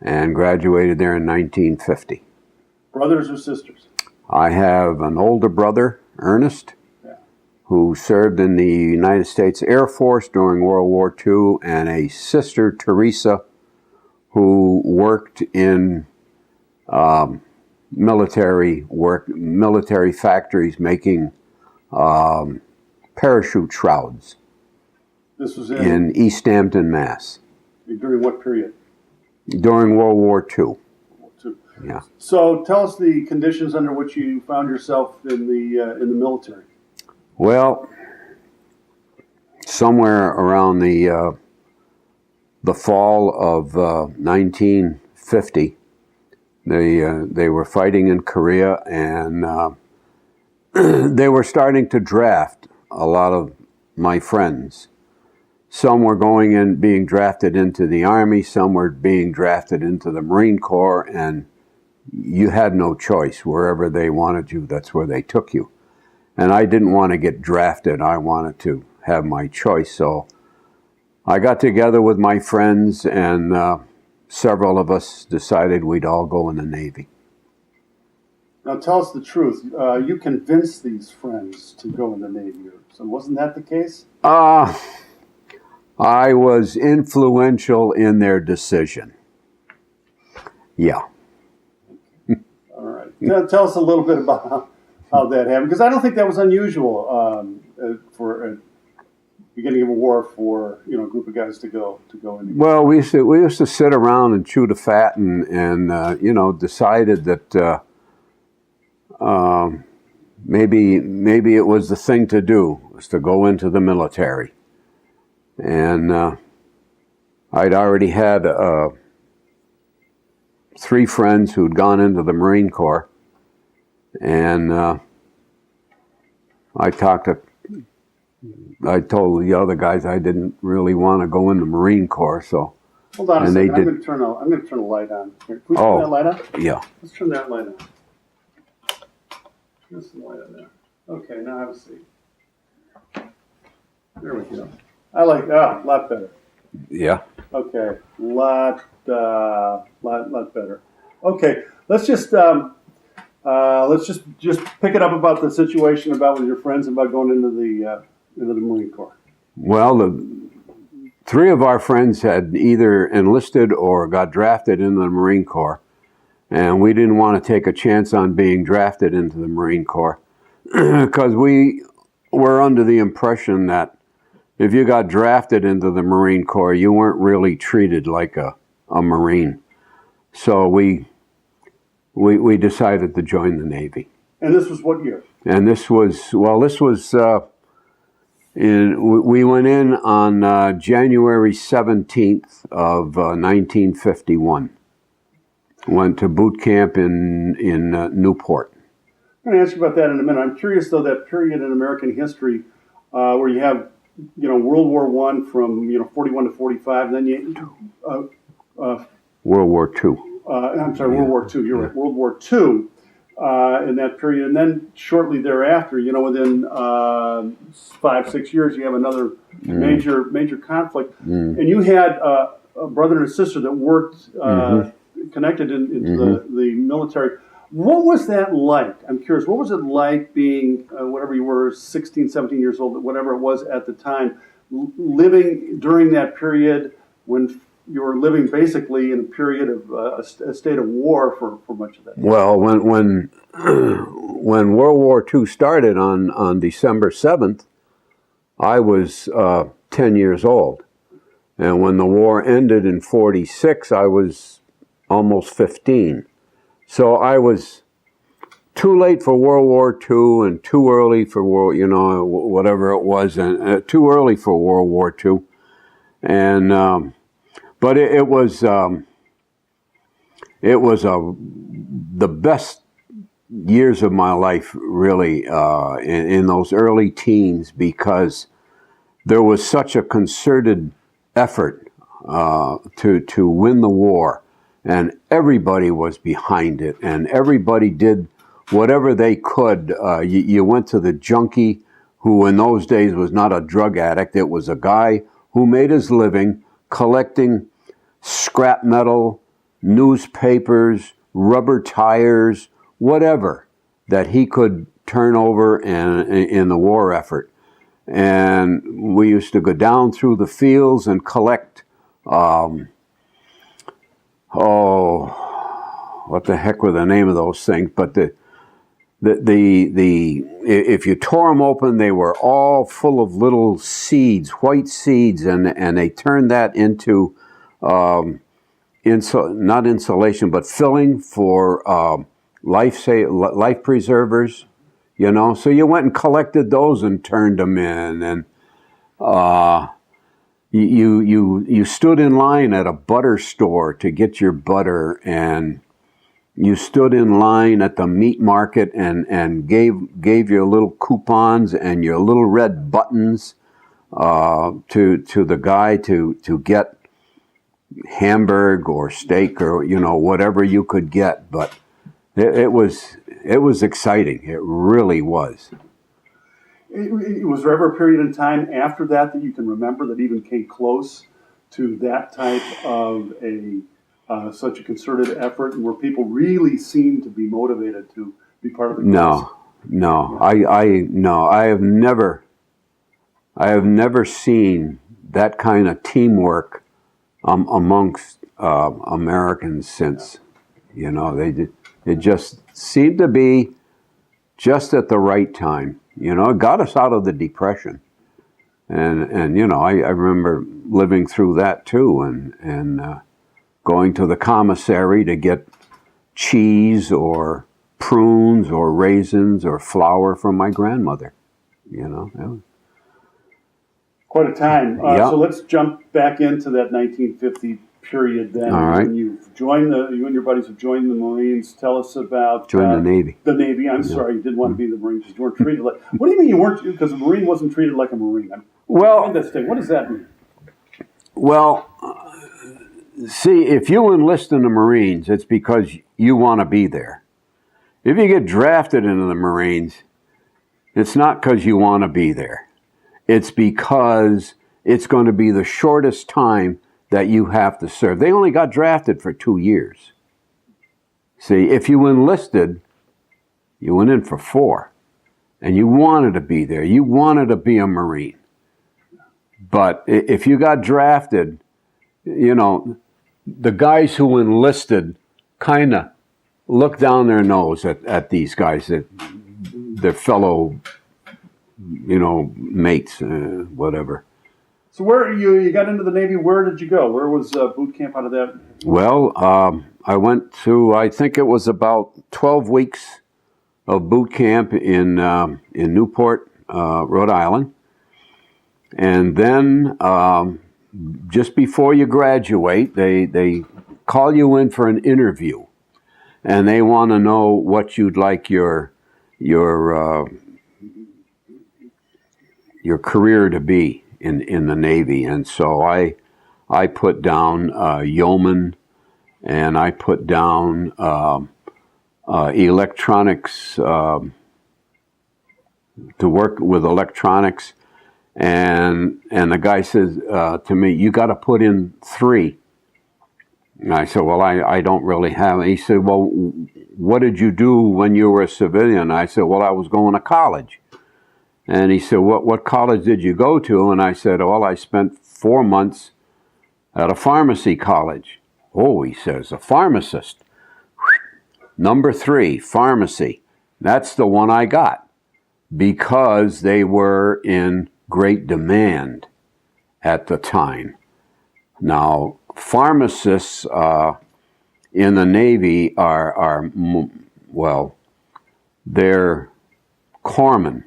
and graduated there in 1950. Brothers or sisters? I have an older brother, Ernest, Yeah. who served in the United States Air Force during World War II, and a sister, Teresa, who worked in military factories making parachute shrouds. This was in East Hampton, Mass. During what period? During World War II. Yeah. So tell us the conditions under which you found yourself in the military. Well, somewhere around the fall of 1950, they were fighting in Korea, and they were starting to draft a lot of my friends. Some were being drafted into the Army, some were being drafted into the Marine Corps, and you had no choice. Wherever they wanted you, that's where they took you. And I didn't want to get drafted. I wanted to have my choice. So I got together with my friends, and several of us decided we'd all go in the Navy. Now tell us the truth. You convinced these friends to go in the Navy. So wasn't that the case? I was influential in their decision. Yeah. All right. Tell us a little bit about how that happened, because I don't think that was unusual for a beginning of a war for a group of guys to go in. Well, we used to sit around and chew the fat and decided that maybe it was the thing to do, was to go into the military. And I'd already had 3 friends who'd gone into the Marine Corps, and I told the other guys I didn't really want to go in the Marine Corps, so. Hold on a second. I'm going to turn the light on. Here. Can we turn that light on? Yeah. Let's turn that light on. There's some light on there. Okay, now have a seat. There we go. I like that. A lot better. Yeah. Okay, lot better. Okay, let's just pick it up about the situation about with your friends about going into the Marine Corps. Well, the 3 of our friends had either enlisted or got drafted into the Marine Corps, and we didn't want to take a chance on being drafted into the Marine Corps because we were under the impression that if you got drafted into the Marine Corps, you weren't really treated like a Marine. So we decided to join the Navy. And this was what year? And we went in on January 17th of 1951. Went to boot camp in Newport. I'm going to ask you about that in a minute. I'm curious, though, that period in American history where you have World War I from 41 to 45, and then World War II. I'm sorry, World War II. You're right, World War II in that period, and then shortly thereafter, within 5-6 years, you have another major conflict, and you had a brother and a sister that worked connected into the military. What was that like? I'm curious. What was it like being, whatever you were, 16, 17 years old, whatever it was at the time, living during that period when you were living basically in a period of a state of war for much of that? Well, when World War II started on December 7th, I was 10 years old. And when the war ended in 46, I was almost 15. So I was too late for World War II and too early for whatever it was, and too early for World War II. And but it was the best years of my life, really, in those early teens, because there was such a concerted effort to win the war. And everybody was behind it, and everybody did whatever they could. You went to the junkie, who in those days was not a drug addict. It was a guy who made his living collecting scrap metal newspapers, rubber tires, whatever that he could turn over in the war effort. And we used to go down through the fields and collect, what the heck were the name of those things? But if you tore them open, they were all full of little seeds, white seeds, and they turned that into not insulation, but filling for life preservers. You know, so you went and collected those and turned them in, and you stood in line at a butter store to get your butter, and you stood in line at the meat market and gave your little coupons and your little red buttons to the guy to get hamburg or steak or whatever you could get, but it was exciting. It really was. Was there ever a period in time after that you can remember that even came close to that type of such a concerted effort, and where people really seemed to be motivated to be part of the cause? No. I have never seen that kind of teamwork amongst Americans since. It just seemed to be just at the right time. It got us out of the Depression. And I remember living through that too, and going to the commissary to get cheese or prunes or raisins or flour from my grandmother. Quite a time. Yeah. So let's jump back into that 1950 period then. All right. When you and your buddies have joined the Marines. Tell us about... Joined the Navy. The Navy. I'm sorry, you didn't want to be the Marines because you weren't treated like... What do you mean you weren't... Because a Marine wasn't treated like a Marine. Well... What does that mean? Well, see, if you enlist in the Marines, it's because you want to be there. If you get drafted into the Marines, it's not because you want to be there. It's because it's going to be the shortest time that you have to serve. They only got drafted for 2 years. See, if you enlisted, you went in for 4. And you wanted to be there. You wanted to be a Marine. But if you got drafted, the guys who enlisted kind of look down their nose at these guys, their fellow, mates, whatever. So where you got into the Navy? Where did you go? Where was boot camp out of that? Well, I went to, I think it was about 12 weeks of boot camp in Newport, Rhode Island. And then just before you graduate, they call you in for an interview. And they want to know what you'd like your career to be in the Navy. And so I put down yeoman, and I put down electronics, to work with electronics. And the guy says to me, you got to put in 3. And I said, well, I don't really have it. He said, well, what did you do when you were a civilian? I said, well, I was going to college. And he said, what college did you go to? And I said, well, I spent 4 months at a pharmacy college. Oh, he says, a pharmacist. Number 3, pharmacy. That's the one I got because they were in great demand at the time. Now, pharmacists in the Navy are they're corpsmen.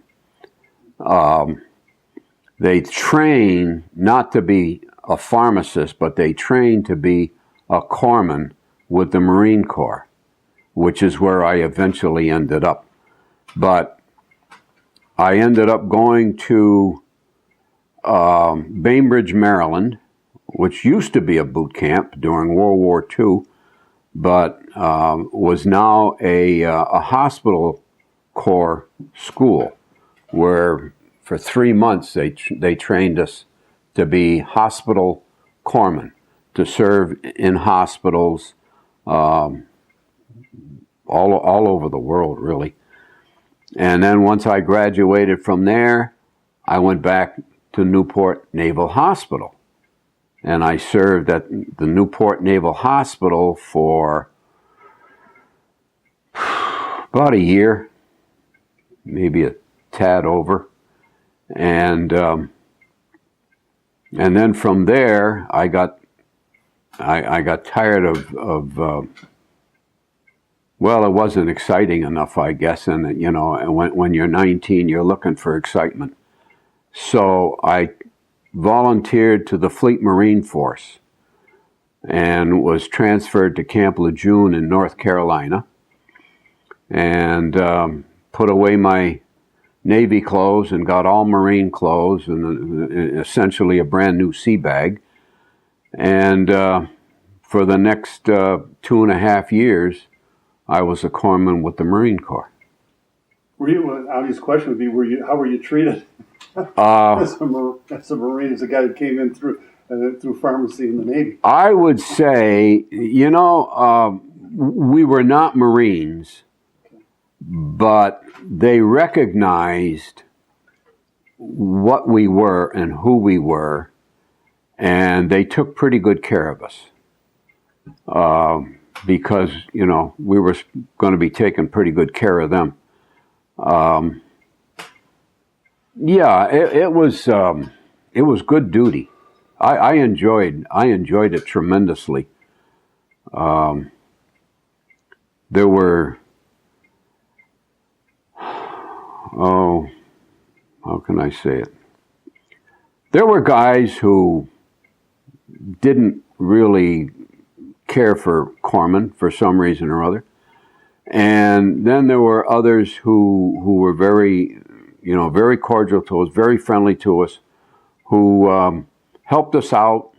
They train not to be a pharmacist, but they train to be a corpsman with the Marine Corps, which is where I eventually ended up. But I ended up going to Bainbridge, Maryland, which used to be a boot camp during World War II, but was now a hospital corps school, where for 3 months they trained us to be hospital corpsmen, to serve in hospitals all over the world, really. And then once I graduated from there, I went back to Newport Naval Hospital. And I served at the Newport Naval Hospital for about a year, maybe a tad over. And then from there, I got tired of well, it wasn't exciting enough, I guess. And you know, and when you're 19, you're looking for excitement. So I volunteered to the Fleet Marine Force and was transferred to Camp Lejeune in North Carolina, and put away my Navy clothes and got all Marine clothes and essentially a brand new sea bag. And for the next 2.5 years, I was a corpsman with the Marine Corps. Well, obvious question would be, how were you treated as a Marine, as a guy who came in through pharmacy in the Navy? I would say, you know, we were not Marines, but they recognized what we were and who we were, and they took pretty good care of us. Because, you know, we were going to be taking pretty good care of them. Yeah, it was good duty. I enjoyed it tremendously. There were, how can I say it? There were guys who didn't really care for corpsmen for some reason or other. And then there were others who were very, you know, very cordial to us, very friendly to us, who helped us out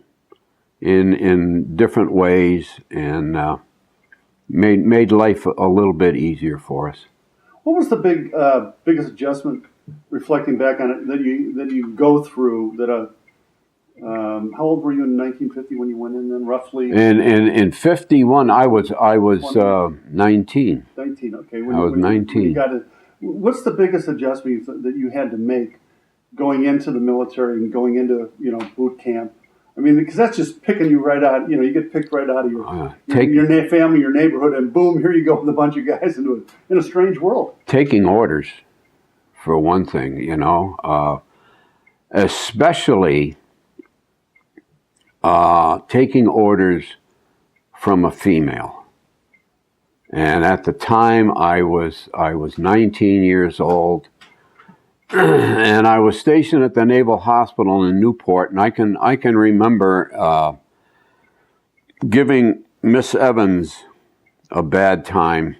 in different ways and made life a little bit easier for us. What was the biggest adjustment, reflecting back on it, that you go through? How old were you in 1950 when you went in then, roughly? In 51, I was 19. 19, okay. I was 19. What's the biggest adjustment that you had to make going into the military and going into, you know, boot camp? I mean, because that's just picking you right out. You know, you get picked right out of your family, your neighborhood, and boom, here you go with a bunch of guys in a strange world. Taking orders, for one thing, you know, especially taking orders from a female. And at the time, I was 19 years old, and I was stationed at the Naval Hospital in Newport. And I can remember giving Miss Evans a bad time,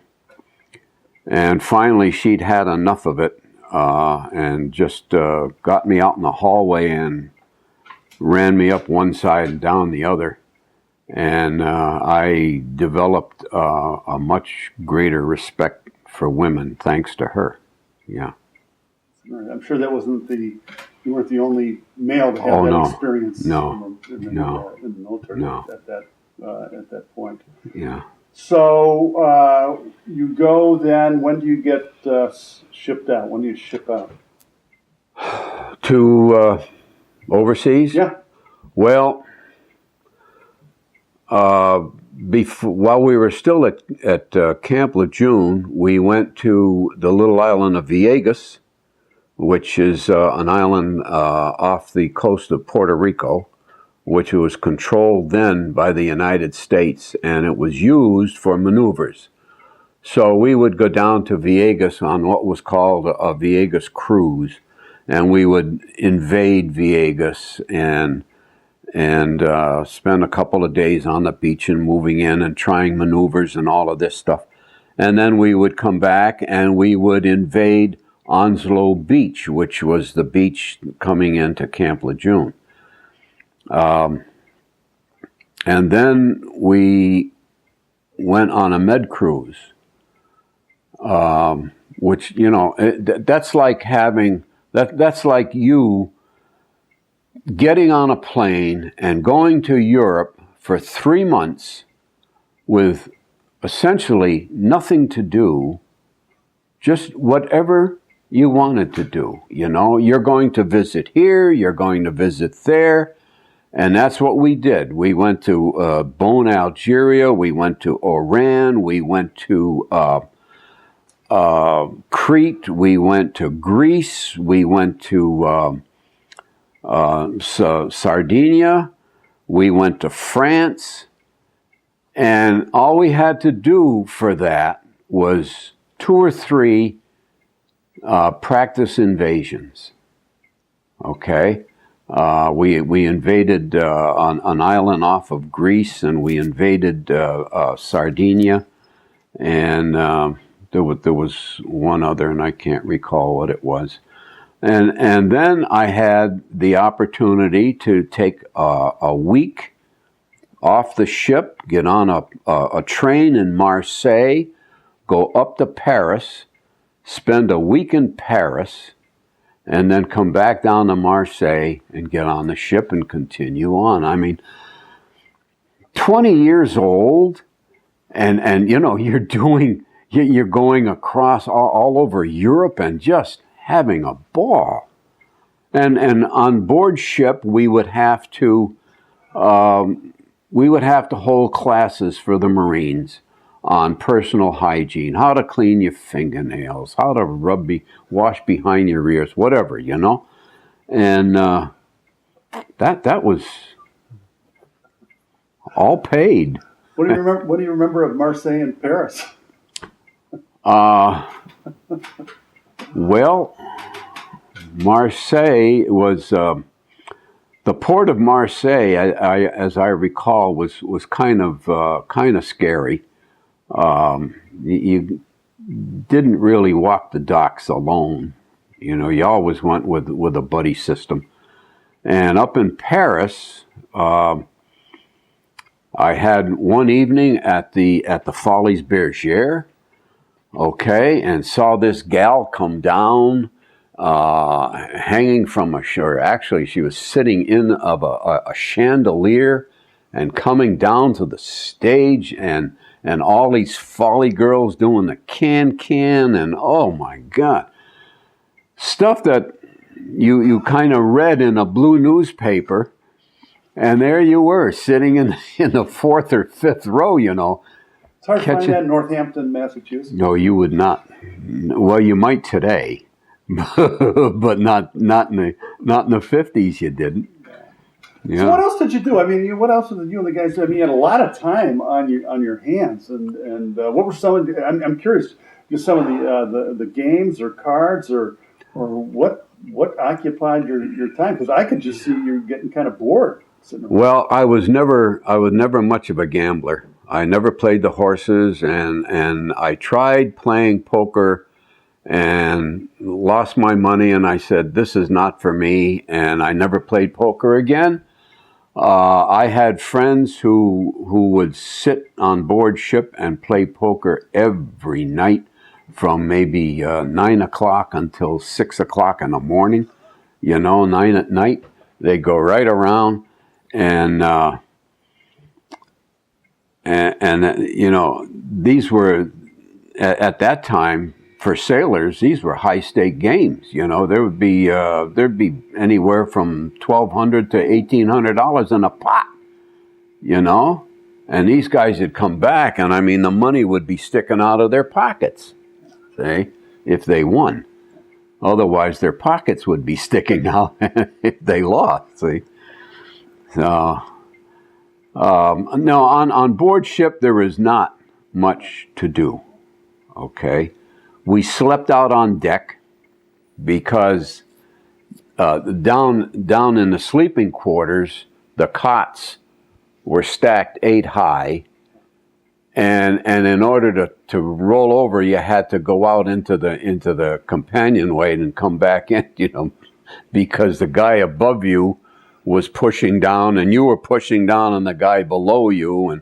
and finally she'd had enough of it, and just got me out in the hallway and ran me up one side and down the other. And I developed a much greater respect for women thanks to her. Yeah. I'm sure that wasn't you weren't the only male to have that experience. No. In the military at that point. Yeah. So you go then. When do you get shipped out? When do you ship out? To overseas? Yeah. Well, while we were still at Camp Lejeune, we went to the little island of Vieques, which is an island off the coast of Puerto Rico, which was controlled then by the United States, and it was used for maneuvers. So we would go down to Vieques on what was called a Vieques cruise, and we would invade Vieques and spend a couple of days on the beach and moving in and trying maneuvers and all of this stuff. And then we would come back and we would invade Onslow Beach, which was the beach coming into Camp Lejeune. And then we went on a med cruise, which, you know, that's like having, that's like you getting on a plane and going to Europe for 3 months with essentially nothing to do, just whatever you wanted to do. You know, you're going to visit here, you're going to visit there, and that's what we did. We went to Bonn, Algeria, we went to Oran, we went to Crete, we went to Greece, we went to Sardinia, we went to France, and all we had to do for that was 2 or 3 practice invasions. Okay? We invaded an island off of Greece, and we invaded Sardinia, and there was one other, and I can't recall what it was. And then I had the opportunity to take a week off the ship, get on a train in Marseille, go up to Paris, spend a week in Paris, and then come back down to Marseille and get on the ship and continue on. I mean, 20 years old, and you know, you're going across all over Europe and just having a ball. And on board ship, we would have to hold classes for the Marines on personal hygiene, how to clean your fingernails, how to wash behind your ears, whatever, you know. And that was all paid. What do you remember? What do you remember of Marseille and Paris? Well, Marseille was the port of Marseille. As I recall, was kind of scary. You didn't really walk the docks alone. You know, you always went with a buddy system. And up in Paris, I had one evening at the Folies Bergère, okay, and saw this gal come down, hanging from a shore. Actually, she was sitting in of a chandelier and coming down to the stage, and all these folly girls doing the can, and oh my God, stuff that you kind of read in a blue newspaper, and there you were sitting in the 4th or 5th row, you know. It's hard to find that in Northampton, Massachusetts. No, you would not. Well, you might today, but not in the 50s. You didn't. Yeah. So what else did you do? I mean, what else did you and the guys do? I mean, you had a lot of time on your hands, and what were some of the, I'm curious, just some of the games or cards or what occupied your time? Because I could just see you getting kind of bored. Well, I was never much of a gambler. I never played the horses, and I tried playing poker and lost my money, and I said, this is not for me, and I never played poker again. I had friends who would sit on board ship and play poker every night from maybe 9 o'clock until 6 o'clock in the morning, you know, 9 at night. They go right around, and you know, these were, at that time, for sailors, these were high-stake games. You know, there'd be anywhere from $1,200 to $1,800 in a pot. You know, and these guys would come back, and I mean, the money would be sticking out of their pockets. See, if they won, otherwise their pockets would be sticking out if they lost. See, so no, on board ship there was not much to do. Okay. We slept out on deck because down in the sleeping quarters, the cots were stacked 8 high, and in order to roll over, you had to go out into the companionway and come back in, you know, because the guy above you was pushing down, and you were pushing down on the guy below you,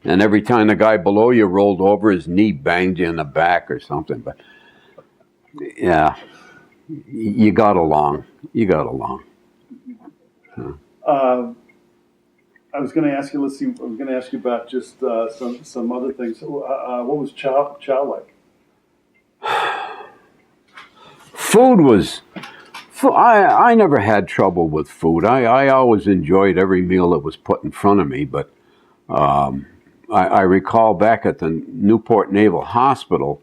and every time the guy below you rolled over, his knee banged you in the back or something. But yeah, you got along. You got along. I was going to ask you. Let's see. I was going to ask you about just some other things. What was chow like? Food was. I never had trouble with food. I always enjoyed every meal that was put in front of me. But I recall back at the Newport Naval Hospital,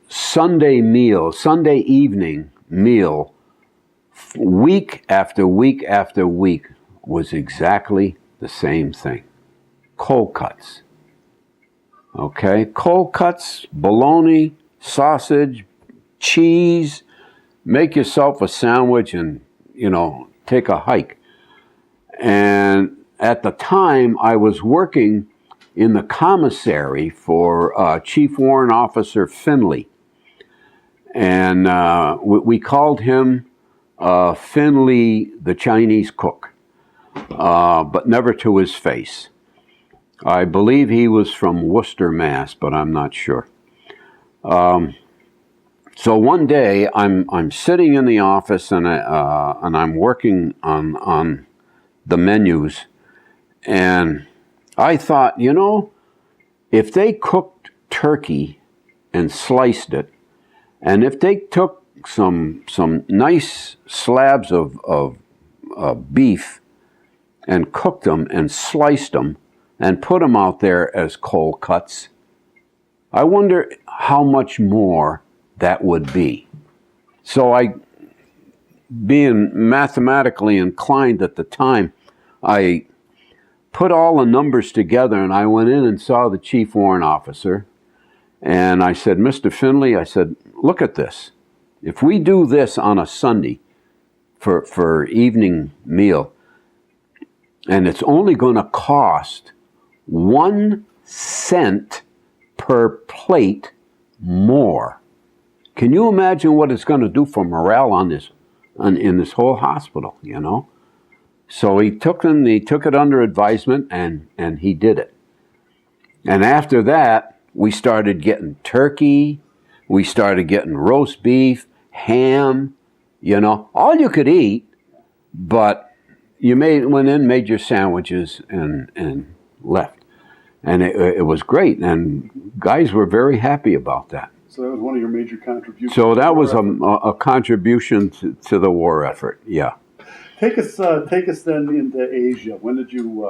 Sunday evening meal, week after week after week, was exactly the same thing. Cold cuts. Okay? Cold cuts, bologna, sausage, cheese. Make yourself a sandwich and, take a hike. And at the time, I was working in the commissary for Chief Warrant Officer Finley. And we called him Finley the Chinese cook, but never to his face. I believe he was from Worcester, Mass., but I'm not sure. So one day I'm sitting in the office and I'm working on the menus, and I thought, if they cooked turkey and sliced it, and if they took some nice slabs of beef and cooked them and sliced them and put them out there as cold cuts, I wonder how much more that would be. So being mathematically inclined at the time, I put all the numbers together and I went in and saw the Chief Warrant Officer. And I said, Mr. Finley, I said, look at this. If we do this on a Sunday for evening meal, and it's only going to cost 1 cent per plate more. Can you imagine what it's going to do for morale in this whole hospital, So he took it under advisement and he did it. And after that, we started getting turkey, we started getting roast beef, ham, all you could eat, but you went in, made your sandwiches and left. And it was great, and guys were very happy about that. So that was one of your major contributions. So that was a contribution to the war effort, yeah. Take us then into Asia. When did you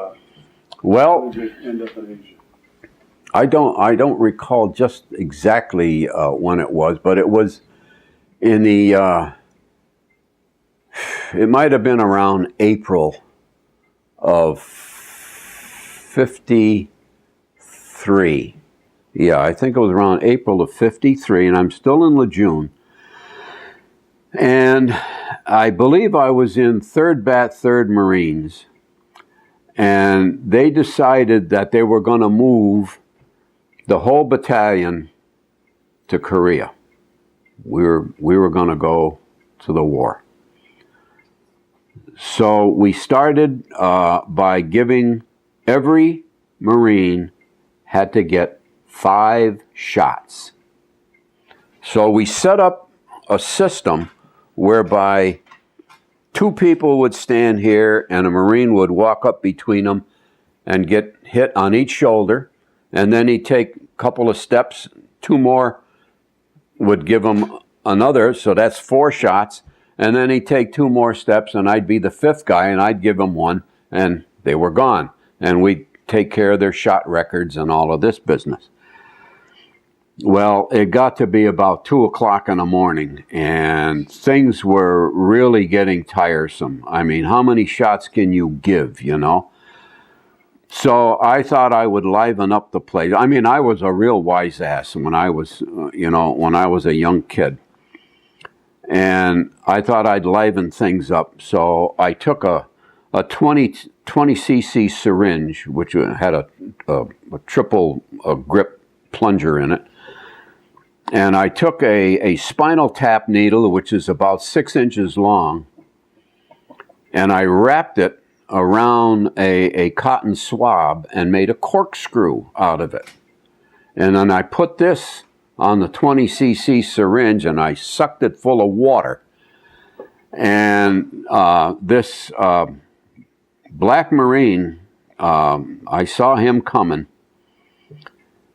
end up in Asia? I don't recall just exactly when it was, but it was in the it might have been around April of 53. Yeah, I think it was around April of 53, and I'm still in Lejeune. And I believe I was in 3rd Bat 3rd Marines, and they decided that they were going to move the whole battalion to Korea. We were going to go to the war. So we started by giving every Marine had to get 5 shots. So we set up a system whereby 2 people would stand here and a Marine would walk up between them and get hit on each shoulder, and then he'd take a couple of steps, 2 more would give him another, so that's 4 shots, and then he'd take 2 more steps and I'd be the 5th guy and I'd give him 1 and they were gone. And we'd take care of their shot records and all of this business. Well, it got to be about 2 o'clock in the morning and things were really getting tiresome. I mean, how many shots can you give, So I thought I would liven up the place. I mean, I was a real wise ass when I was, when I was a young kid. And I thought I'd liven things up. So I took a 20 cc syringe, which had a triple grip plunger in it. And I took a spinal tap needle, which is about 6 inches long, and I wrapped it around a cotton swab and made a corkscrew out of it. And then I put this on the 20 cc syringe and I sucked it full of water. And this Black Marine, I saw him coming,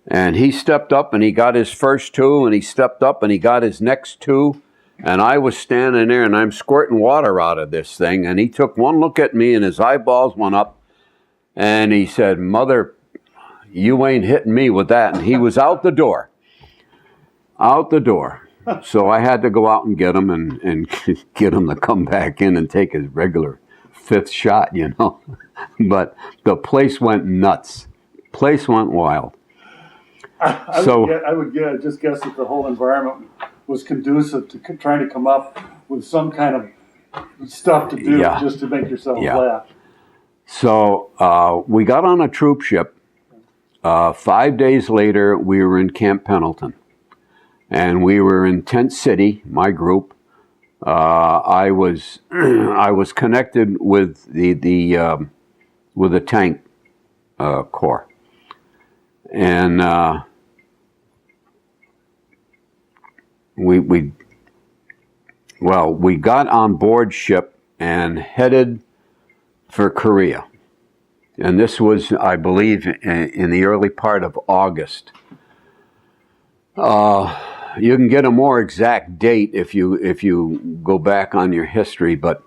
and he stepped up and he got his first two, and he stepped up and he got his next two, and I was standing there and I'm squirting water out of this thing, and he took one look at me and his eyeballs went up, and he said, "Mother, you ain't hitting me with that," and he was out the door. Out the door. So I had to go out and get him and get him to come back in and take his regular 5th shot, you know. But the place went nuts. Place went wild. I would just guess that the whole environment was conducive to trying to come up with some kind of stuff to do just to make yourself laugh. So we got on a troop ship. 5 days later, we were in Camp Pendleton. And we were in Tent City, my group. I was connected with the tank corps, and we got on board ship and headed for Korea, and this was, I believe, in the early part of August. You can get a more exact date if you go back on your history, but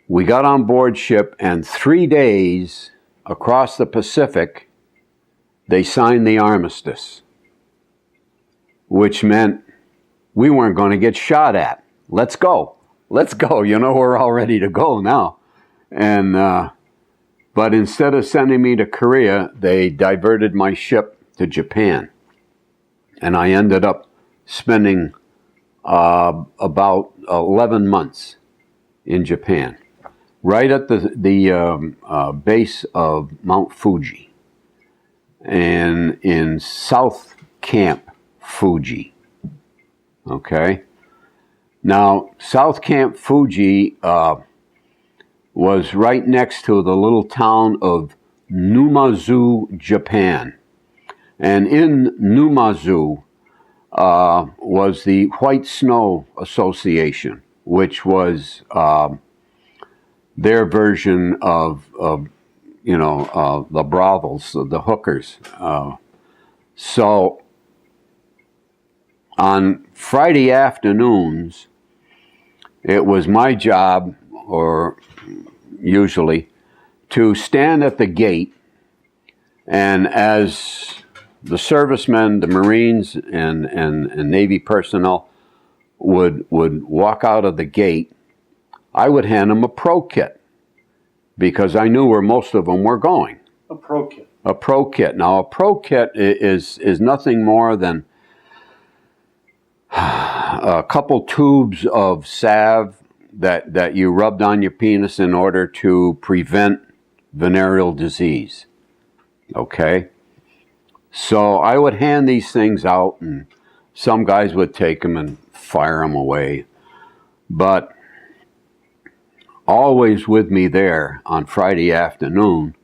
we got on board ship, and 3 days across the Pacific, they signed the armistice, which meant we weren't going to get shot at. Let's go. Let's go. You know, we're all ready to go now. And but instead of sending me to Korea, they diverted my ship to Japan. And I ended up spending about 11 months in Japan, right at the base of Mount Fuji, and in South Camp Fuji. Okay? Now, South Camp Fuji was right next to the little town of Numazu, Japan. And in Numazu was the White Snow Association, which was their version of the brothels, the hookers. So on Friday afternoons, it was my job, or usually, to stand at the gate, and as the servicemen, the Marines, and Navy personnel would walk out of the gate, I would hand them a pro kit, because I knew where most of them were going. A pro kit. A pro kit. Now, a pro kit is nothing more than a couple tubes of salve that you rubbed on your penis in order to prevent venereal disease. Okay? So I would hand these things out, and some guys would take them and fire them away. But always with me there on Friday afternoon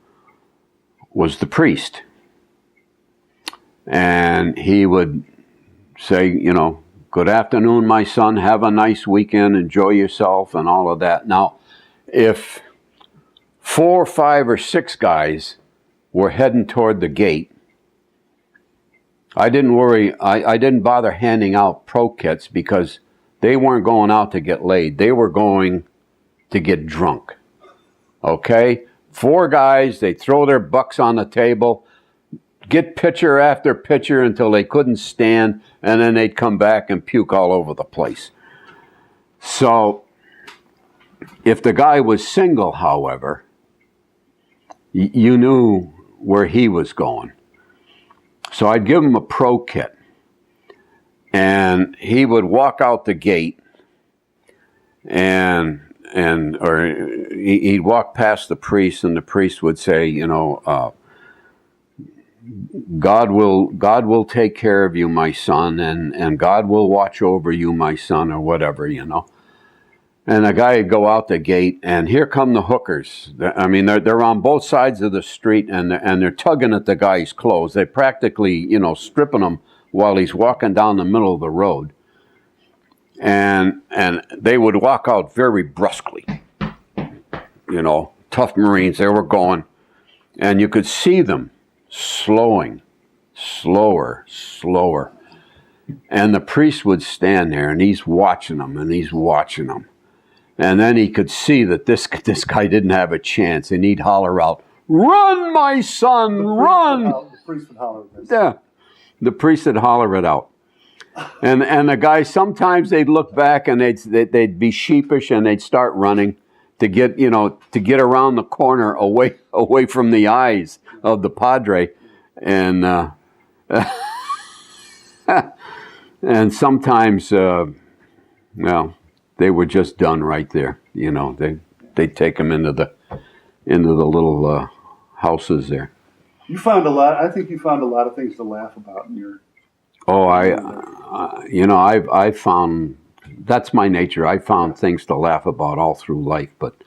was the priest. And he would say, you know, "Good afternoon, my son. Have a nice weekend. Enjoy yourself," and all of that. Now, if 4, 5, or 6 guys were heading toward the gate, I didn't worry. I didn't bother handing out pro kits, because they weren't going out to get laid. They were going to get drunk. Okay? 4 guys, they throw their bucks on the table, get pitcher after pitcher until they couldn't stand, and then they'd come back and puke all over the place. So, if the guy was single, however, you knew where he was going. So I'd give him a pro kit, and he would walk out the gate, or he'd walk past the priest, and the priest would say, you know, God will take care of you, my son, and God will watch over you, my son, or whatever, you know. And the guy would go out the gate, and here come the hookers. I mean, they're on both sides of the street, and they're tugging at the guy's clothes. They're practically, you know, stripping him while he's walking down the middle of the road. And they would walk out very brusquely. tough Marines. They were going, and you could see them slowing, slower. And the priest would stand there, and he's watching them, And then he could see that this guy didn't have a chance, and he'd holler out, "Run, my son, run!" The priest would holler at this. Yeah, the priest would holler it out. And the guys, sometimes they'd look back and they'd be sheepish and they'd start running to get around the corner away from the eyes of the padre, and and sometimes they were just done right there. They'd take them into the little houses there. You found a lot. I think you found a lot of things to laugh about in your. Oh, I found, that's my nature. I found things to laugh about all through life, but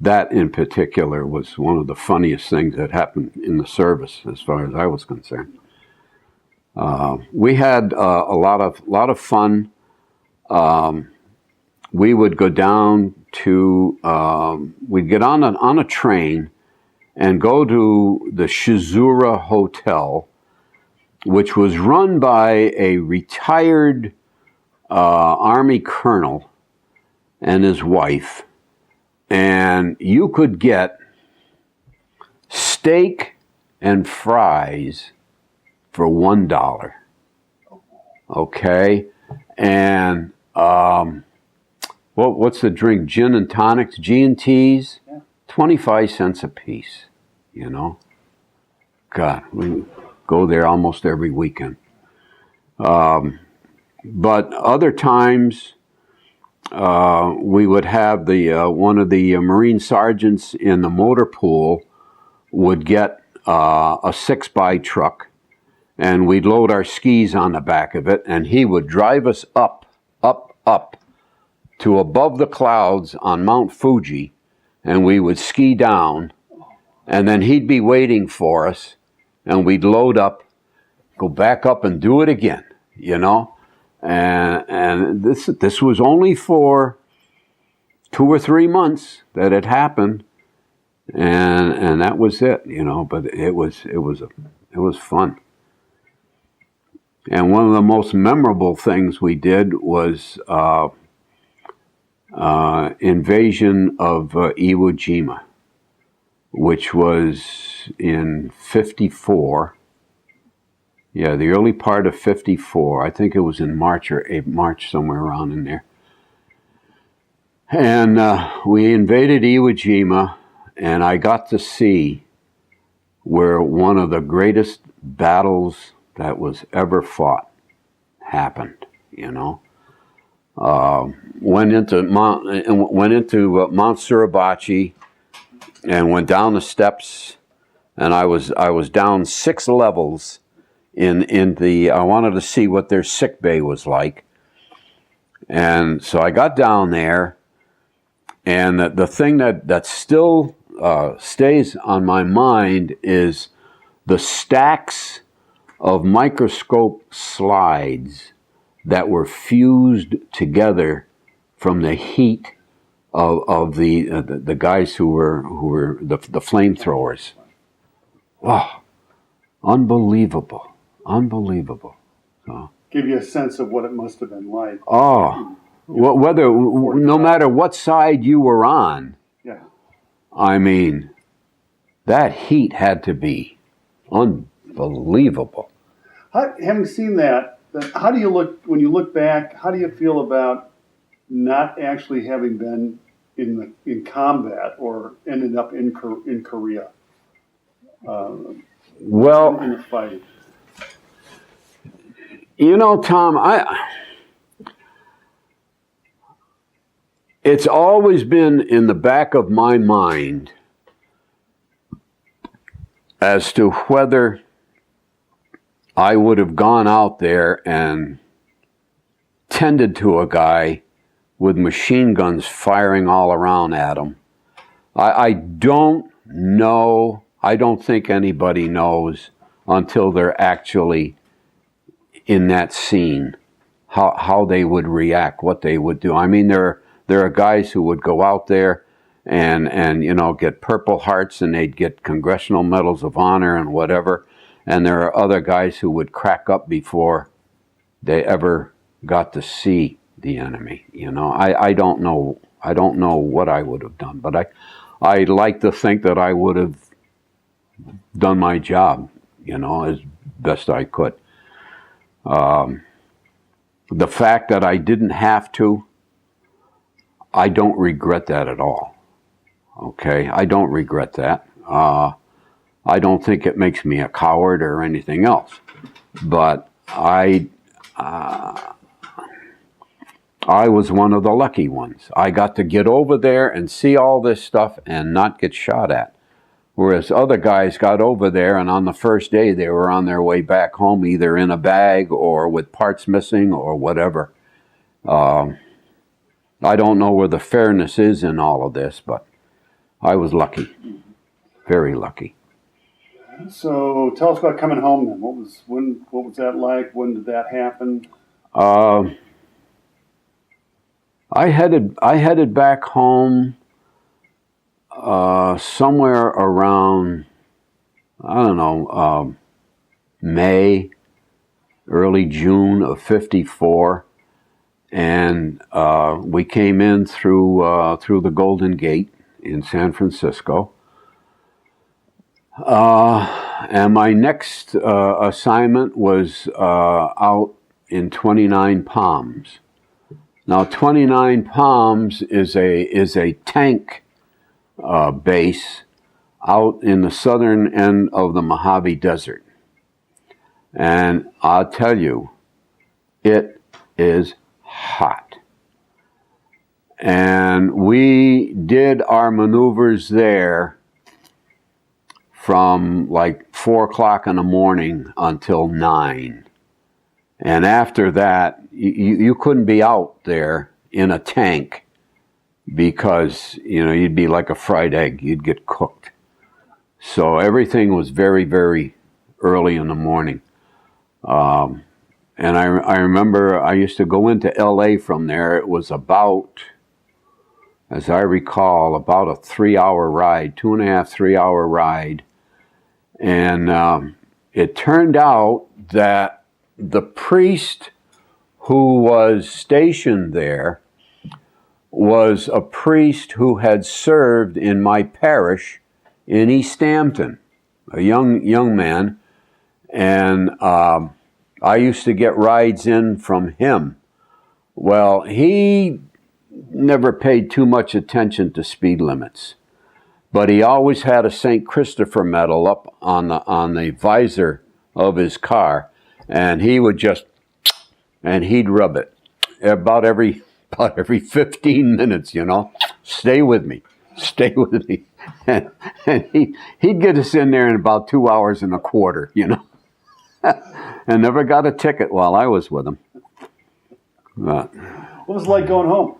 that in particular was one of the funniest things that happened in the service, as far as I was concerned. We had a lot of fun. We would go down to, we'd get on a train and go to the Shizura Hotel, which was run by a retired Army colonel and his wife. And you could get steak and fries for $1. Okay? And what's the drink? Gin and tonics, G&Ts, 25 cents a piece, God, we go there almost every weekend. But other times, we would have one of the Marine sergeants in the motor pool would get a 6x truck, and we'd load our skis on the back of it, and he would drive us up to above the clouds on Mount Fuji, and we would ski down, and then he'd be waiting for us, and we'd load up, go back up and do it again, And this was only for 2 or 3 months that it happened, and that was it, But it was fun. And one of the most memorable things we did was invasion of Iwo Jima, which was in 54. Yeah, the early part of 54. I think it was in March somewhere around in there. And we invaded Iwo Jima, and I got to see where one of the greatest battles that was ever fought happened. Went into Mount Suribachi and went down the steps, and I was down 6 levels in the. I wanted to see what their sick bay was like, and so I got down there, and the thing that still stays on my mind is the stacks of microscope slides that were fused together from the heat of the guys who were the flamethrowers. Wow, unbelievable. So, give you a sense of what it must have been like. Oh, no matter what side you were on. Yeah. I mean, that heat had to be unbelievable. Having seen that, how do you look when you look back? How do you feel about not actually having been in combat or ended up in Korea? In the fight. Tom, it's always been in the back of my mind as to whether I would have gone out there and tended to a guy with machine guns firing all around at him. I don't know. I don't think anybody knows until they're actually in that scene how they would react, what they would do. I mean, there are guys who would go out there and you know, get Purple Hearts, and they'd get Congressional Medals of Honor and whatever. And there are other guys who would crack up before they ever got to see the enemy. You know, I don't know. I don't know what I would have done, but I like to think that I would have done my job, you know, as best I could. The fact that I didn't have to, I don't regret that at all. Okay, I don't regret that. I don't think it makes me a coward or anything else, but I was one of the lucky ones. I got to get over there and see all this stuff and not get shot at. Whereas other guys got over there, and on the first day they were on their way back home, either in a bag or with parts missing or whatever. I don't know where the fairness is in all of this, but I was lucky, very lucky. So tell us about coming home then. What was that like? When did that happen? I headed back home somewhere around, I don't know, May, early June of '54, and we came in through the Golden Gate in San Francisco. And my next assignment was out in 29 Palms. Now, 29 Palms is a tank base out in the southern end of the Mojave Desert. And I'll tell you, it is hot. And we did our maneuvers there from like 4 o'clock in the morning until 9. And after that, you couldn't be out there in a tank because, you know, you'd be like a fried egg. You'd get cooked. So everything was very, very early in the morning. And I remember I used to go into LA from there. It was about, as I recall, about a 3-hour ride, 2.5, 3-hour ride. And it turned out that the priest who was stationed there was a priest who had served in my parish in East Hampton, a young man, and I used to get rides in from him. Well, he never paid too much attention to speed limits, but he always had a St. Christopher medal up on the visor of his car, and he would he'd rub it about every 15 minutes, you know. Stay with me. And he'd get us in there in about 2 hours and a quarter, you know. And never got a ticket while I was with him. But What was it like going home?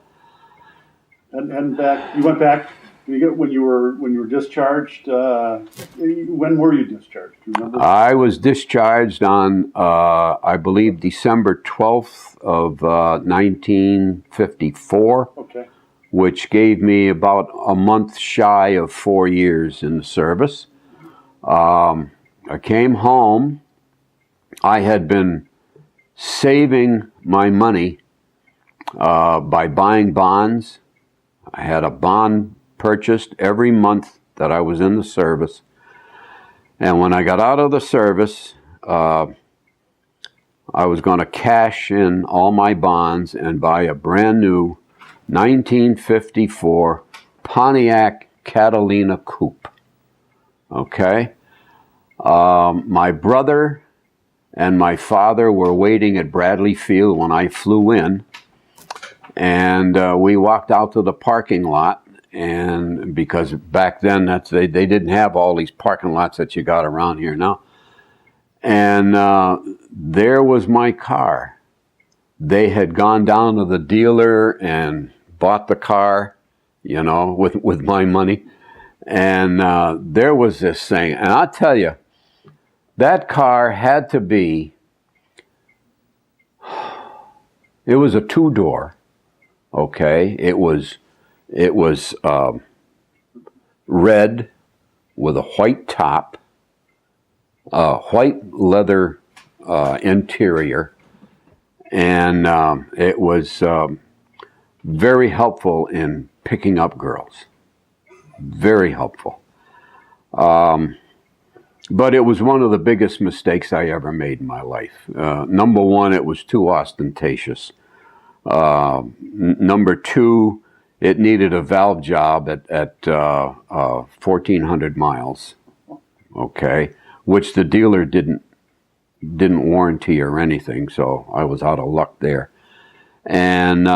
And back, you went back when you were discharged. When were you discharged? Do you remember? I was discharged on, I believe, December 12th of 1954, Okay. which gave me about a month shy of 4 years in the service. I came home. I had been saving my money by buying bonds. I had a bond purchased every month that I was in the service. And when I got out of the service, I was going to cash in all my bonds and buy a brand new 1954 Pontiac Catalina Coupe. Okay? My brother and my father were waiting at Bradley Field when I flew in. And we walked out to the parking lot. And because back then they didn't have all these parking lots that you got around here now. And there was my car. They had gone down to the dealer and bought the car, you know, with my money. And there was this thing. And I'll tell you, that car had to be, it was a 2-door, okay? It was red with a white top, white leather interior, and it was very helpful in picking up girls. Very helpful. But it was one of the biggest mistakes I ever made in my life. Number one, it was too ostentatious. Number two, it needed a valve job at 1,400 miles, okay, which the dealer didn't warranty or anything, so I was out of luck there. And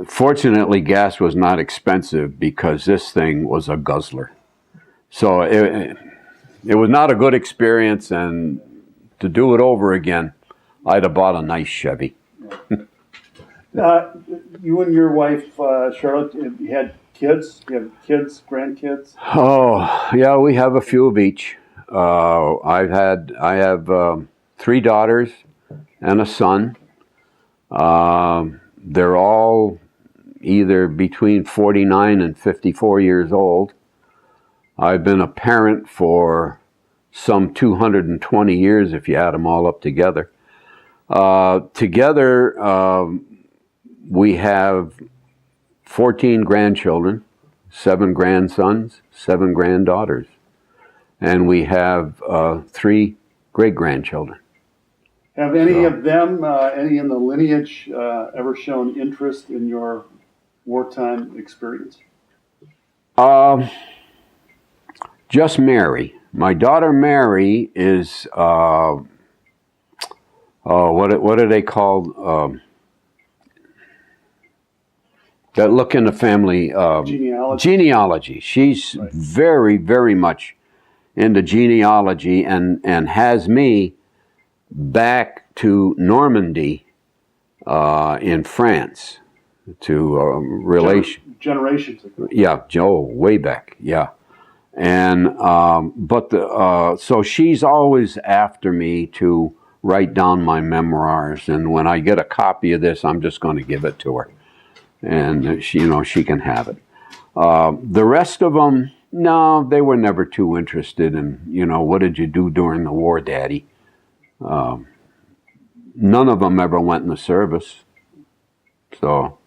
fortunately, gas was not expensive because this thing was a guzzler. So it was not a good experience, and to do it over again, I'd have bought a nice Chevy. You and your wife, Charlotte, you had kids? You have kids, grandkids? Oh, yeah, we have a few of each. I have 3 daughters and a son. They're all either between 49 and 54 years old. I've been a parent for some 220 years if you add them all up together. Together, we have 14 grandchildren, 7 grandsons, 7 granddaughters, and we have 3 great-grandchildren. Have any of them, any in the lineage, ever shown interest in your wartime experience? Just Mary. My daughter Mary is, what are they called? That look in the family. Genealogy. Genealogy. She's Right. very, very much into genealogy and has me back to Normandy in France to relation. Generations ago. Yeah, Joe, way back. Yeah. And so she's always after me to write down my memoirs, and when I get a copy of this, I'm just going to give it to her, and she can have it. The rest of them, no, they were never too interested in, what did you do during the war, Daddy? None of them ever went in the service. So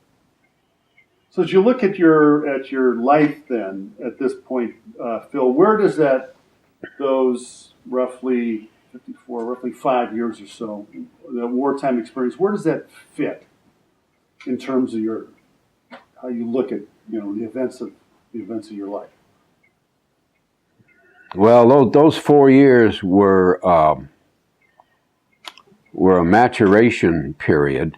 as you look at your life then, at this point, Phil, where does those roughly 5 years or so, the wartime experience, where does that fit in terms of how you look at the events of your life? Well, those 4 years were a maturation period.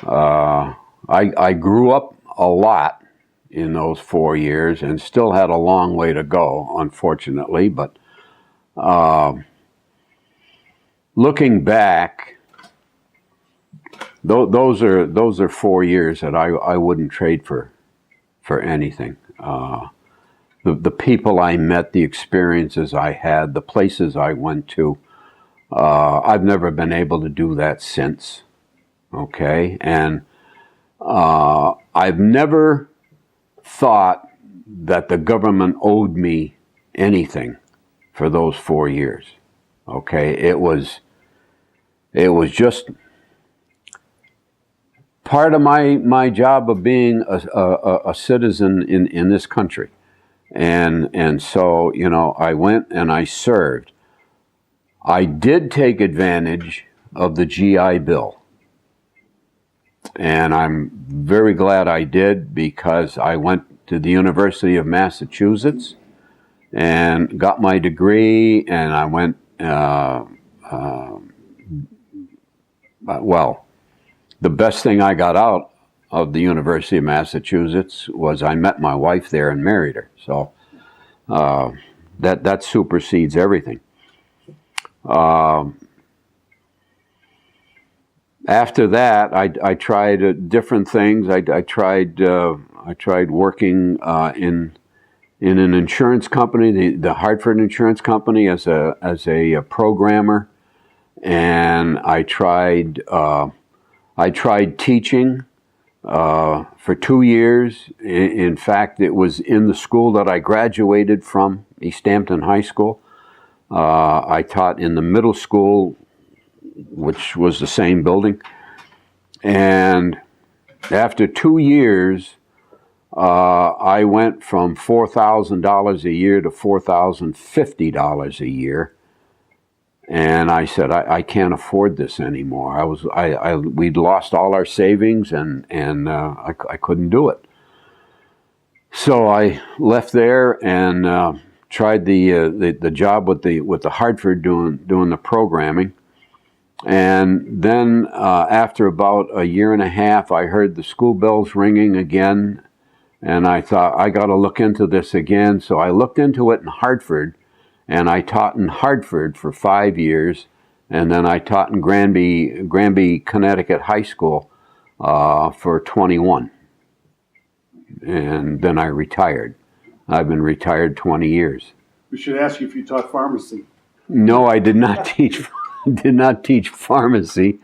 I grew up a lot in those 4 years and still had a long way to go, unfortunately. But looking back, those are 4 years that I wouldn't trade for anything. The people I met, the experiences I had, the places I went to, I've never been able to do that since. Okay, and I've never thought that the government owed me anything for those 4 years. Okay, it was just part of my job of being a citizen in this country, and so I went and I served. I did take advantage of the GI Bill. And I'm very glad I did, because I went to the University of Massachusetts and got my degree, and I went, the best thing I got out of the University of Massachusetts was I met my wife there and married her. So that supersedes everything. After that, I tried different things. I tried working in an insurance company, the Hartford Insurance Company, as a programmer, and I tried teaching for 2 years. In fact, it was in the school that I graduated from, East Hampton High School. I taught in the middle school, which was the same building. And after 2 years, I went from $4,000 a year to $4,050 a year. And I said, I can't afford this anymore. We'd lost all our savings, and I couldn't do it. So I left there and tried the job with the Hartford doing the programming. And then after about a year and a half, I heard the school bells ringing again, and I thought, I got to look into this again. So I looked into it in Hartford. And I taught in Hartford for 5 years, and then I taught in Granby, Connecticut High School for 21. And then I retired. I've been retired 20 years. We should ask you if you taught pharmacy. No, I did not teach pharmacy.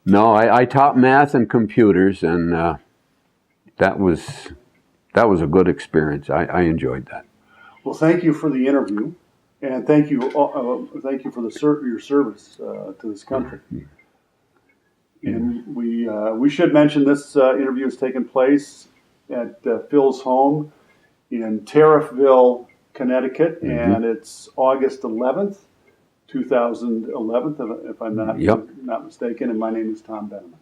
No, I taught math and computers, and that was a good experience. I enjoyed that. Well, thank you for the interview, and thank you for your service to this country. And we should mention this interview has taken place at Phil's home in Tariffville, Connecticut, and it's August 11th, 2011, if I'm not mistaken. And my name is Tom Benjamin.